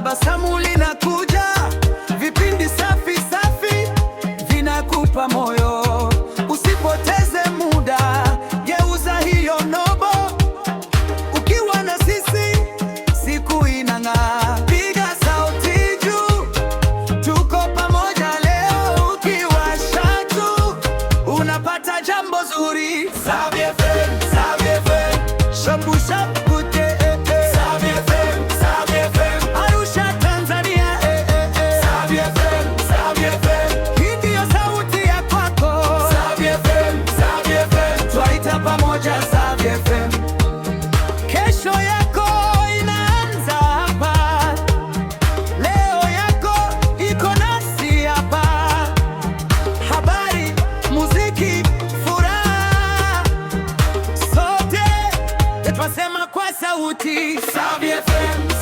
tabasamu linakuja, vipindi safi safi vinakupa moyo. Usipoteze muda, geuza hiyo nobo. Ukiwa na sisi, siku inang'aa. Piga sauti juu, tuko pamoja leo. Ukiwasha tu, unapata jambo zuri. Savvy FM, Savvy FM, shabu shabu te Savvy FM, Savvy FM, Arusha Tanzania Savvy FM, Savvy FM, hii ndiyo sauti ya kwako. Savvy FM, Savvy FM, twaita pamoja Savvy FM. Kesho yako inaanza hapa, leo yako iko nasi hapa. Habari, muziki, furaha, sote twasema kwa sauti Savvy FM.